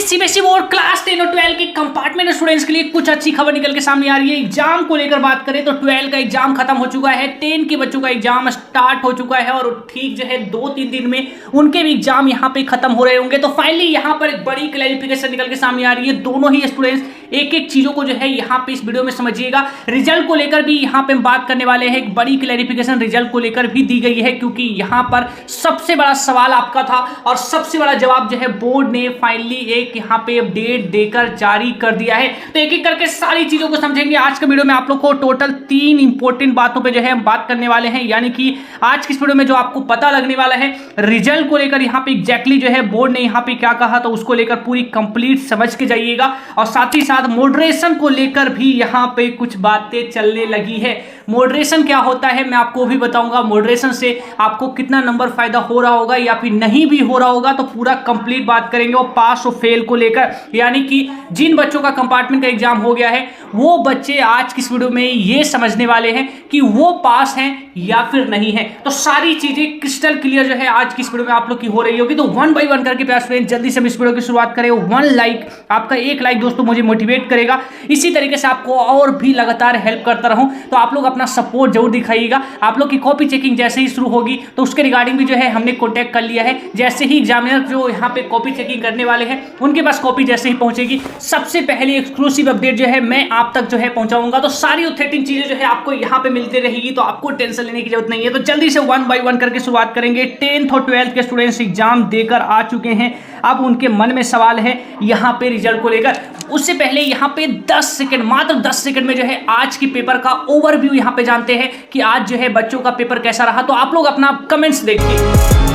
CBSE board class 10 और 12 के compartment students के लिए कुछ अच्छी खबर निकल के सामने आ रही है। एग्जाम को लेकर बात करें तो 12 का एग्जाम खत्म हो चुका है, 10 के बच्चों का एग्जाम स्टार्ट हो चुका है और ठीक जो है 2-3 दिन में उनके भी एग्जाम यहाँ पे खत्म हो रहे होंगे। तो फाइनली यहाँ पर एक बड़ी क्लैरिफिकेशन निकल के सामने आ रही है। दोनों ही स्टूडेंट्स एक एक चीजों को जो है यहाँ पे इस वीडियो में समझिएगा। रिजल्ट को लेकर भी यहाँ पे हम बात करने वाले हैं। एक बड़ी क्लैरिफिकेशन रिजल्ट को लेकर भी दी गई है, क्योंकि यहाँ पर सबसे बड़ा सवाल आपका था और सबसे बड़ा जवाब जो है बोर्ड ने फाइनली एक यहाँ पे अपडेट देकर जारी कर दिया है। तो एक एक करके सारी चीजों को समझेंगे आज के वीडियो में। आप लोग को टोटल 3 इंपॉर्टेंट बातों पे जो है हम बात करने वाले हैं, यानी कि आज की इस वीडियो में जो आपको पता लगने वाला है रिजल्ट को लेकर यहाँ पे एग्जैक्टली जो है बोर्ड ने यहाँ पे क्या कहा, तो उसको लेकर पूरी कंप्लीट समझ के जाइएगा। और साथ ही साथ मॉडरेशन को लेकर भी यहाँ पे कुछ बातें चलने लगी है। मॉडरेशन क्या होता है मैं आपको भी बताऊंगा। मॉडरेशन से आपको कितना नंबर फायदा हो रहा होगा या फिर नहीं भी हो रहा होगा, तो पूरा कंप्लीट बात करेंगे। और पास और फेल को लेकर, यानी कि जिन बच्चों का कंपार्टमेंट का एग्जाम हो गया है वो बच्चे आज की इस वीडियो में ये समझने वाले हैं कि वो पास हैं या फिर नहीं है। तो सारी चीजें क्रिस्टल क्लियर जो है आज की इस वीडियो में आप लोग की हो रही होगी। तो 1 बाय 1 करके प्यार फ्रेंड जल्दी से हम इस वीडियो की शुरुआत करें। 1 लाइक, आपका 1 लाइक दोस्तों मुझे मोटिवेट करेगा, इसी तरीके से आपको और भी लगातार हेल्प करता रहूं। तो आप लोग अपना सपोर्ट जरूर दिखाइएगा। आप लोग की कॉपी चेकिंग जैसे ही शुरू होगी तो उसके रिगार्डिंग भी जो है हमने कॉन्टैक्ट कर लिया है। जैसे ही एग्जामिनर जो यहाँ पे कॉपी चेकिंग करने वाले हैं उनके पास कॉपी जैसे ही पहुंचेगी, सबसे पहले एक्सक्लूसिव अपडेट जो है मैं आप तक जो है पहुंचाऊंगा। तो सारी ऑथेंटिक चीजें जो है आपको यहाँ पे मिलती रहेगी, तो आपको टेंशन लेने की जरूरत नहीं है। तो जल्दी से 1 बाय 1 करके शुरुआत करेंगे। 10th और 12th के स्टूडेंट्स एग्जाम देकर आ चुके हैं। अब उनके मन में सवाल है यहाँ पे रिजल्ट को लेकर। उससे पहले यहाँ पे 10 सेकंड, मात्र 10 सेकंड में जो है आज की पेपर का ओवरव्यू यहाँ पे जानते हैं कि आज जो है बच्चों का पेपर कैसा रहा। तो आप लोग अपना कमेंट्स देखिए।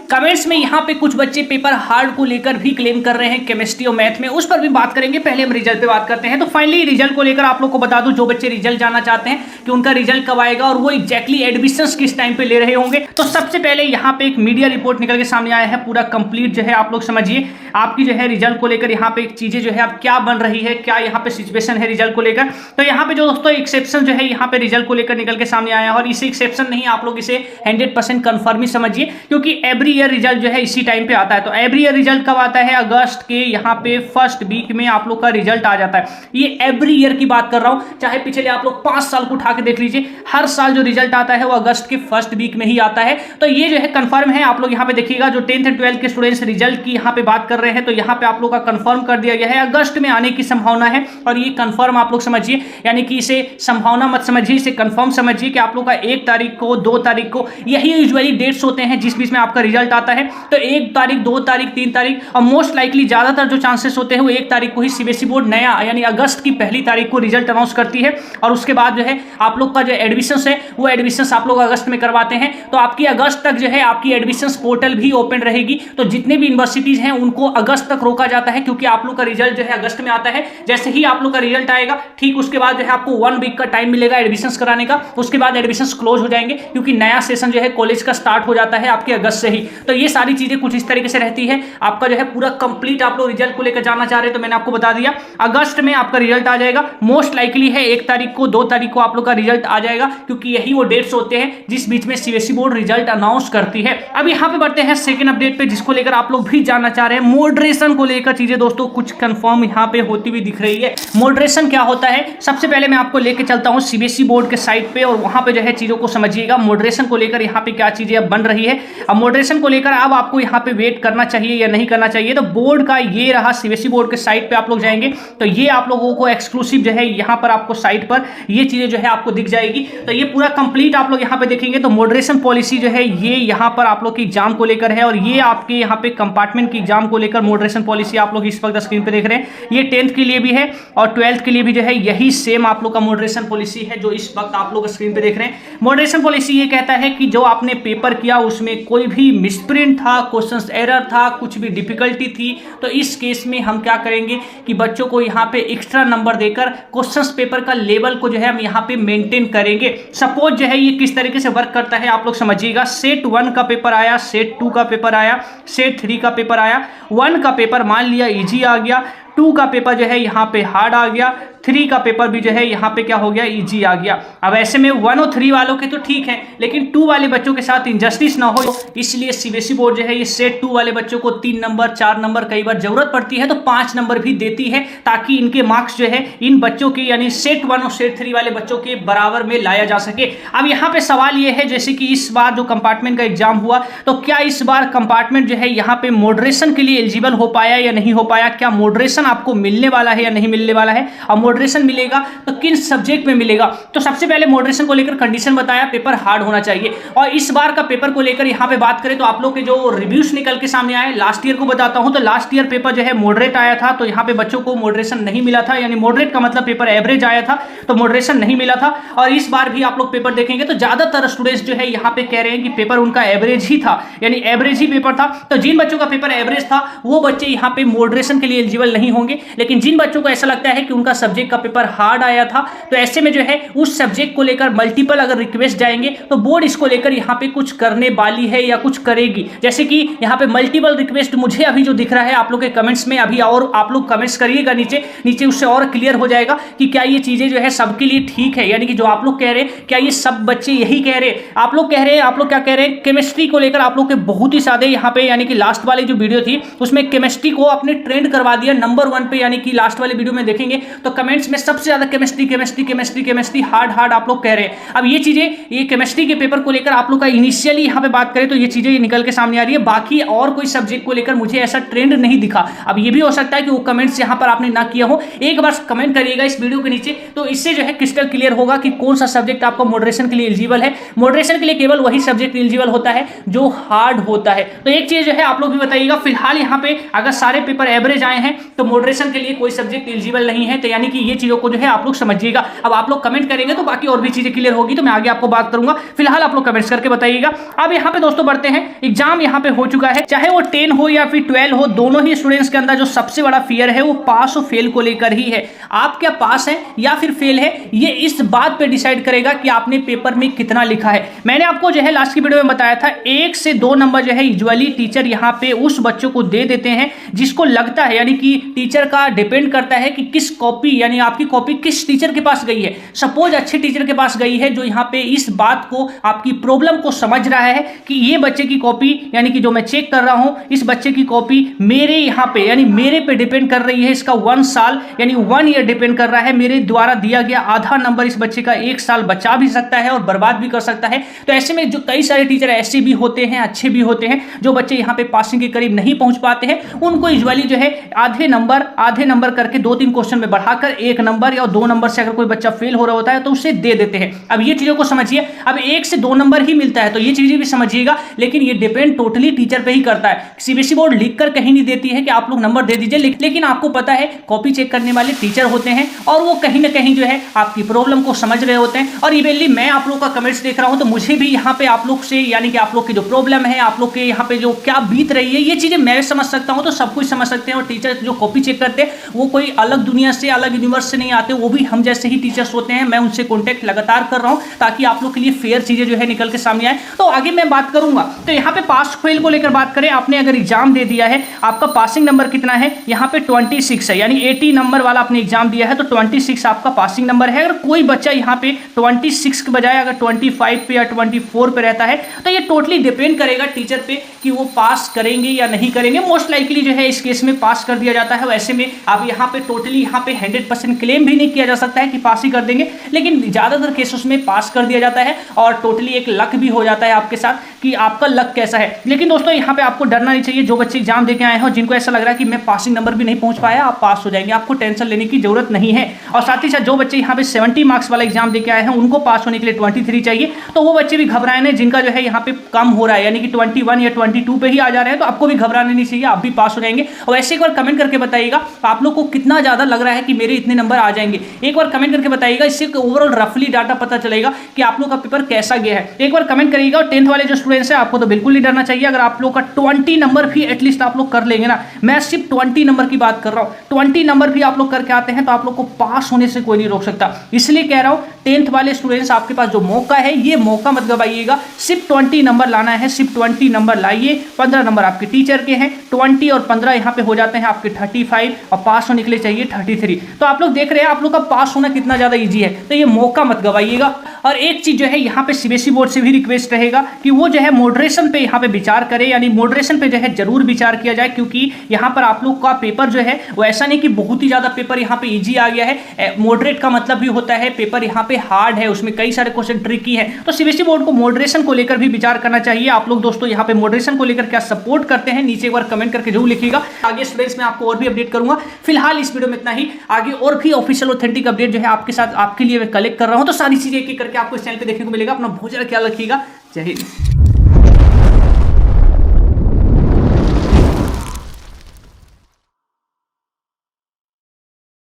कमेंट्स में यहाँ पे कुछ बच्चे पेपर हार्ड को लेकर भी क्लेम कर रहे हैं, केमिस्ट्री और मैथ में, उस पर भी बात करेंगे। पहले हम रिजल्ट पे बात करते हैं। तो फाइनली रिजल्ट को लेकर आप लोग को बता दूं, जो बच्चे रिजल्ट जानना चाहते हैं कि उनका रिजल्ट कब आएगा और वो एग्जैक्टली एडमिशंस किस टाइम पे ले रहे होंगे, तो सबसे पहले यहाँ पे एक मीडिया रिपोर्ट निकल के सामने आया है। पूरा कंप्लीट जो है आप लोग समझिए आपकी जो है रिजल्ट को लेकर यहाँ पे चीजें जो है अब क्या बन रही है, क्या यहाँ पे सिचुएशन है रिजल्ट को लेकर। तो यहाँ पे जो दोस्तों एक्सेप्शन जो है यहाँ पे रिजल्ट को लेकर निकल के सामने आया है, और इसे एक्सेप्शन नहीं, आप लोग इसे 100% कंफर्म ही समझिए, क्योंकि एवरी ईयर रिजल्ट जो है इसी टाइम पे आता है। तो एवरी ईयर रिजल्ट कब आता है? अगस्त के यहाँ पे फर्स्ट वीक में आप लोग का रिजल्ट आ जाता है। ये एवरी ईयर की बात कर रहा हूं, चाहे पिछले आप लोग 5 साल को उठा के देख लीजिए, हर साल जो रिजल्ट आता है वो अगस्त के फर्स्ट वीक में ही आता है। तो ये जो है कंफर्म है। आप लोग यहाँ पे देखिएगा, जो 10th और 12th के स्टूडेंट्स रिजल्ट की यहाँ पे बात कर रहे हैं, तो यहाँ पे आप लोग का कंफर्म कर दिया गया है अगस्त में आने की संभावना है। और ये कंफर्म आप लोग समझिए, यानी कि इसे संभावना मत समझिए, इसे कंफर्म समझिए कि आप लोग का 1 तारीख को, 2 तारीख को, यही यूजुअली डेट्स होते हैं जिस बीच में आपका रिजल्ट आता है। तो 1 तारीख, 2 तारीख, 3 तारीख और मोस्ट लाइकली ज्यादातर जो चांसेस होते हैं वो 1 तारीख को ही सीबीएसई बोर्ड नया यानी अगस्त की पहली तारीख को रिजल्ट अनाउंस करती है। और उसके बाद जो है आप लोग का जो एडमिशंस है वो एडमिशंस आप लोग अगस्त में करवाते हैं। तो आपकी अगस्त तक जो है आपकी एडमिशंस पोर्टल भी ओपन रहेगी। तो जितने भी यूनिवर्सिटीज हैं उनको अगस्त तक रोका जाता है, क्योंकि आप लोग का रिजल्ट जो है अगस्त में आता है। जैसे ही आप लोग का रिजल्ट आएगा ठीक उसके बाद जो है आपको 1 वीक का टाइम मिलेगा एडमिशंस कराने का। उसके बाद एडमिशंस क्लोज हो जाएंगे, क्योंकि नया सेशन जो है कॉलेज का स्टार्ट हो जाता है आपके अगस्त से ही। तो ये सारी चीजें कुछ इस तरीके से रहती है। आपका जो है पूरा कंप्लीट आप लोग रिजल्ट को लेकर जानना चाह रहे हैं, तो मैंने आपको बता दिया अगस्त में आपका रिजल्ट आ जाएगा। मोस्ट लाइकली है 1 तारीख को, 2 तारीख को आप लोग का रिजल्ट आ जाएगा, क्योंकि यही वो डेट्स होते हैं जिस बीच में सीबीएसई बोर्ड रिजल्ट अनाउंस करती है। अब यहाँ पे बढ़ते हैं सेकंड अपडेट पे, जिसको लेकर आप लोग भी जानना चाह रहे हैं। मॉडरेशन को लेकर चीजें दोस्तों कुछ कंफर्म यहाँ पे होती हुई दिख रही है। मॉडरेशन क्या होता है, सबसे पहले मैं आपको लेके चलता हूँ सीबीएसई बोर्ड के साइट पे, और वहां पे जो है चीजों को समझिएगा। मॉडरेशन को लेकर यहाँ पे क्या चीजें अब बन रही है। अब मॉडरेशन को लेकर अब आपको यहाँ पे वेट करना चाहिए या नहीं करना चाहिए। तो बोर्ड का ये रहा, सीबीएसई बोर्ड के साइट पे आप लोग जाएंगे तो ये आप लोगों को एक्सक्लूसिव जो है यहाँ पर आपको साइट पर ये चीजें जो है आपको दिख जाएगी। तो ये पूरा कंप्लीट आप लोग यहाँ पे देखेंगे तो मॉडरेशन पॉलिसी जो है ये यहाँ पर आप लोग की एग्जाम को लेकर है, और ये आपके यहाँ पे कंपार्टमेंट की एग्जाम को लेकर मॉडरेशन पॉलिसी आप लोग इस वक्त स्क्रीन पे देख रहे हैं। ये 10th के लिए भी है और 12th के लिए भी जो है यही सेम आप लोग का मॉडरेशन पॉलिसी है जो इस वक्त आप लोग स्क्रीन पे देख रहे हैं। मॉडरेशन पॉलिसी ये कहता है कि जो आपने पेपर किया उसमें कोई भी मिसप्रिंट था, क्वेश्चंस एरर था, कुछ भी डिफिकल्टी थी, तो इस केस में हम क्या करेंगे कि बच्चों को यहाँ पे एक्स्ट्रा नंबर देकर क्वेश्चंस पेपर का लेवल को जो है हम यहाँ पे मेंटेन करेंगे। सपोज जो है ये किस तरीके से वर्क करता है आप लोग समझिएगा। सेट 1 का पेपर आया, सेट 2 का पेपर आया, सेट 3 का पेपर आया। 1 का पेपर मान लिया इजी आ गया, 2 का पेपर जो है यहाँ पे हार्ड आ गया, 3 का पेपर भी जो है यहाँ पे क्या हो गया, इजी आ गया। अब ऐसे में 1 और 3 वालों के तो ठीक है, लेकिन 2 वाले बच्चों के साथ इनजस्टिस ना हो, इसलिए सीबीएसई बोर्ड जो है ये सेट 2 वाले बच्चों को 3 नंबर 4 नंबर कई बार जरूरत पड़ती है तो 5 नंबर भी देती है, ताकि इनके मार्क्स जो है इन बच्चों के यानी सेट 1 और सेट 3 वाले बच्चों के बराबर में लाया जा सके। अब यहाँ पे सवाल ये है, जैसे कि इस बार जो कंपार्टमेंट का एग्जाम हुआ, तो क्या इस बार कंपार्टमेंट जो है यहाँ पे मॉडरेशन के लिए एलिजिबल हो पाया या नहीं हो पाया, क्या मॉडरेशन आपको मिलने वाला है या नहीं मिलने वाला है, और मॉडरेशन मिलेगा तो किन सब्जेक्ट में मिलेगा। तो सबसे पहले मॉडरेशन को लेकर कंडीशन बताया, पेपर हार्ड होना चाहिए। और इस बार का पेपर को लेकर यहाँ पे बात करें तो आप लोग के जो रिव्यूज निकल के सामने आए, लास्ट ईयर को बताता हूं तो लास्ट ईयर पेपर जो है मॉडरेट आया था, तो यहाँ पे बच्चों को मॉडरेशन नहीं मिला था, यानी मॉडरेट का मतलब पेपर एवरेज आया था तो मॉडरेशन नहीं मिला था। और इस बार भी आप लोग पेपर देखेंगे तो ज्यादातर स्टूडेंट्स जो है यहाँ पे कह रहे हैं कि पेपर उनका एवरेज ही था, यानी एवरेज ही पेपर था। तो जिन बच्चों का पेपर एवरेज था वो बच्चे यहाँ पे मॉडरेशन के लिए एलिजिबल नहीं होंगे, लेकिन जिन बच्चों को ऐसा लगता है कि उनका सब्जेक्ट का पेपर हार्ड आया था तो ऐसे में जो है उस सब्जेक्ट को लेकर मल्टीपल अगर रिक्वेस्ट जाएंगे तो बोर्ड इसको लेकर यहाँ पे कुछ करने वाली है या कुछ करेगी। जैसे कि यहाँ पे मल्टीपल रिक्वेस्ट मुझे अभी जो दिख रहा है आप लोग के कमेंट्स में अभी, और आप लोग कमेंट्स करिएगा नीचे उससे और क्लियर हो जाएगा कि क्या ये चीजें जो है सबके लिए ठीक है, यानी कि जो आप लोग कह रहे हैं क्या ये सब बच्चे यही कह रहे हैं। आप लोग कह रहे हैं, आप लोग क्या कह रहे हैं, केमिस्ट्री को लेकर आप लोग के बहुत ही सारे यहाँ पे, यानी कि लास्ट वाली जो वीडियो थी उसमें केमिस्ट्री को अपने ट्रेंड करवा दिया नंबर 1 पे, यानी कि लास्ट वाले वीडियो में देखेंगे तो कमेंट्स में सबसे ज्यादा chemistry chemistry chemistry chemistry hard आप लोग कह रहे हैं। अब ये चीजें, ये केमिस्ट्री के पेपर को लेकर आप लोग का इनिशियली यहाँ पे बात करें तो ये चीजें निकल के सामने आ रही है, बाकी और कोई सब्जेक्ट को लेकर मुझे ऐसा ट्रेंड नहीं दिखा। अब ये भी हो सकता है कि वो कमेंट्स यहाँ पर आपने ना किया हो, एक बार कमेंट करिएगा इस वीडियो के नीचे, तो इससे जो है क्रिस्टल क्लियर होगा कि कौन सा सब्जेक्ट आपका मॉडरेशन के लिए एलिजिबल है। मॉडरेशन के लिए केवल वही सब्जेक्ट एलिजिबल होता है जो हार्ड होता है। तो एक चीज जो है आप लोग भी बताइएगा, फिलहाल यहाँ पे अगर सारे पेपर एवरेज आए हैं तो मॉडरेशन के लिए कोई सब्जेक्ट एलिजिबल नहीं है, तो यानी कि ये चीजों को जो है आप लोग समझिएगा। अब आप लोग कमेंट करेंगे तो बाकी और भी चीजें क्लियर होगी तो मैं आगे आपको बात करूंगा, फिलहाल आप लोग कमेंट्स करके बताइएगा। अब यहाँ पे दोस्तों बढ़ते हैं, एग्जाम यहाँ पे हो चुका है, चाहे वो 10 हो या फिर 12 हो, दोनों ही स्टूडेंट्स के अंदर जो सबसे बड़ा फियर है वो पास और फेल को लेकर ही है। आप क्या पास है या फिर फेल है, ये इस बात पे डिसाइड करेगा कि आपने पेपर में कितना लिखा है। मैंने आपको जो है लास्ट की वीडियो में बताया था 1 से 2 नंबर जो है यूजुअली टीचर यहाँ पे उस बच्चों को दे देते हैं जिसको लगता है, यानी कि टीचर का डिपेंड करता है कि किस कॉपी, यानी आपकी कॉपी किस टीचर के पास गई है। सपोज अच्छे टीचर के पास गई है जो यहाँ पे इस बात को, आपकी प्रॉब्लम को समझ रहा है कि ये बच्चे की कॉपी, यानी कि जो मैं चेक कर रहा हूं इस बच्चे की कॉपी मेरे यहाँ पे, यानी मेरे पे डिपेंड कर रही है, इसका 1 साल यानी 1 ईयर डिपेंड कर रहा है, मेरे द्वारा दिया गया आधा नंबर इस बच्चे का 1 साल बचा भी सकता है और बर्बाद भी कर सकता है। तो ऐसे में जो कई सारे टीचर ऐसे भी होते हैं, अच्छे भी होते हैं, जो बच्चे यहाँ पे पासिंग के करीब नहीं पहुंच पाते हैं उनको यूजुअली जो है आधे नंबर करके 2-3 क्वेश्चन में बढ़ाकर 1 नंबर या 2 नंबर से अगर कोई बच्चा फेल हो रहा होता है तो उसे दे देते हैं। अब ये चीजों को समझिए, अब 1 से 2 नंबर ही मिलता है तो ये चीजें भी समझिएगा, लेकिन ये डिपेंड टोटली टीचर पे ही करता है। सीबीएसई बोर्ड लिखकर कहीं नहीं देती है कि आप लोग नंबर दे दीजिए, लेकिन आपको पता है कॉपी चेक करने वाले टीचर होते हैं और वो कहीं ना कहीं जो है आपकी प्रॉब्लम को समझ रहे होते हैं। और इवेंटली मैं आप लोग का कमेंट्स देख रहा हूं तो मुझे भी यहाँ पे आप लोग से, यानी कि आप लोग की जो प्रॉब्लम है, आप लोग के यहाँ पे जो क्या बीत रही है, ये चीजें मैं समझ सकता हूं, तो सब कुछ समझ सकते हैं। और टीचर जो कॉपी चेक करते हैं वो कोई अलग दुनिया से, अलग यूनिवर्स से नहीं आते, वो भी हम जैसे ही टीचर्स होते हैं। मैं उनसे कॉन्टेक्ट लगातार कर रहा हूं ताकि आप लोग के लिए फेयर चीजें जो है निकल के सामने आए। तो आगे मैं बात करूंगा। तो यहाँ पे पास फेल को लेकर बात करें, आपने अगर एग्जाम दे दिया है, आपका पासिंग नंबर कितना है, यहाँ पे 26 है, यानी 80 नंबर वाला आपने एग्जाम दिया है तो 26 आपका पासिंग नंबर है। अगर कोई बच्चा यहाँ पे 26 के बजाय अगर 25 पे या 24 पे रहता है तो ये टोटली डिपेंड करेगा टीचर पे कि वो पास करेंगे या नहीं करेंगे। मोस्ट लाइकली जो है इस केस में पास कर दिया जाता है। वैसे में आप यहाँ पे टोटली यहाँ पे 100% क्लेम भी नहीं किया जा सकता है कि पास ही कर देंगे, लेकिन ज्यादातर केसेस में पास कर दिया जाता है और टोटली एक लक भी हो जाता है आपके साथ कि आपका लक कैसा है। लेकिन दोस्तों यहाँ पे आपको डरना नहीं चाहिए। जो बच्चे एग्जाम देके आए हो, जिनको ऐसा लग रहा है कि मैं पासिंग नंबर भी नहीं पहुंच पाया, आप पास हो जाएंगे, आपको टेंशन लेने की जरूरत नहीं है। और साथ ही साथ जो बच्चे यहाँ पे 70 मार्क्स वाला एग्जाम देके आए हैं उनको पास होने के लिए 23 चाहिए, तो वो बच्चे भी घबराए नहीं जिनका जो है यहाँ पे कम हो रहा है, यानी कि 21 या 22 पे ही आ जा रहे हैं, तो आपको भी घबराना नहीं चाहिए, आप भी पास हो जाएंगे। और ऐसे एक बार कमेंट करके बताइएगा आप लोग को कितना ज्यादा लग रहा है कि मेरे इतने नंबर आ जाएंगे। एक बार कमेंट करके बताइएगा, इससे ओवरऑल रफली डाटा पता चलेगा कि आप लोग का पेपर कैसा गया है। एक बार कमेंट करिएगा। और 10th वाले जो स्टूडेंट्स हैं आपको तो बिल्कुल नहीं डरना चाहिए। अगर आप लोग का 20 नंबर भी एटलीस्ट आप लोग कर लेंगे ना, मैं सिर्फ 20 नंबर की बात कर रहा हूँ, 20 नंबर भी आप लोग करके आते हैं तो आप लोग को पास होने से कोई नहीं रोक सकता। इसलिए कह रहा हूँ 10th वाले स्टूडेंट्स, आपके पास जो मौका है ये मौका मत गवाइएगा। सिर्फ 20 नंबर लाना है, सिर्फ 20 नंबर लाइए। 15 नंबर आपके टीचर के हैं, 20 और 15 यहाँ पे हो जाते हैं आपके 35 और पास होने के लिए चाहिए 33। तो आप लोग देख रहे हैं आप लोग का पास होना कितना ज्यादा ईजी है, तो ये मौका मत गवाइएगा। और एक चीज जो है यहाँ पे सीबीएसई बोर्ड से भी रिक्वेस्ट रहेगा कि वो जो है मॉडरेशन पे यहाँ पे विचार करे, यानी मॉडरेशन पे जो है जरूर विचार किया जाए, क्योंकि यहाँ पर आप लोग का पेपर जो है वो ऐसा नहीं कि बहुत ही ज्यादा पेपर यहाँ पे इजी आ गया है। मॉडरेट का मतलब भी होता है पेपर यहाँ पे हार्ड है, उसमें कई सारे क्वेश्चन ट्रिकी है। तो सीबीएसई बोर्ड को मॉडरेशन को लेकर भी विचार करना चाहिए। आप लोग दोस्तों यहाँ पे मॉडरेशन को लेकर क्या सपोर्ट करते हैं, नीचे एक बार कमेंट करके जरूर लिखिएगा। आगे स्टूडेंट्स में आपको और भी अपडेट करूंगा। फिलहाल इस वीडियो में इतना ही, आगे और भी ऑफिशियल ऑथेंटिक अपडेट जो है आपके साथ आपके लिए मैं कलेक्ट कर रहा हूं, तो सारी चीजें एक एक करके आपको इस चैनल पे देखने को मिलेगा। अपना बहुत ज्यादा ख्याल रखिएगा। जय हिंद।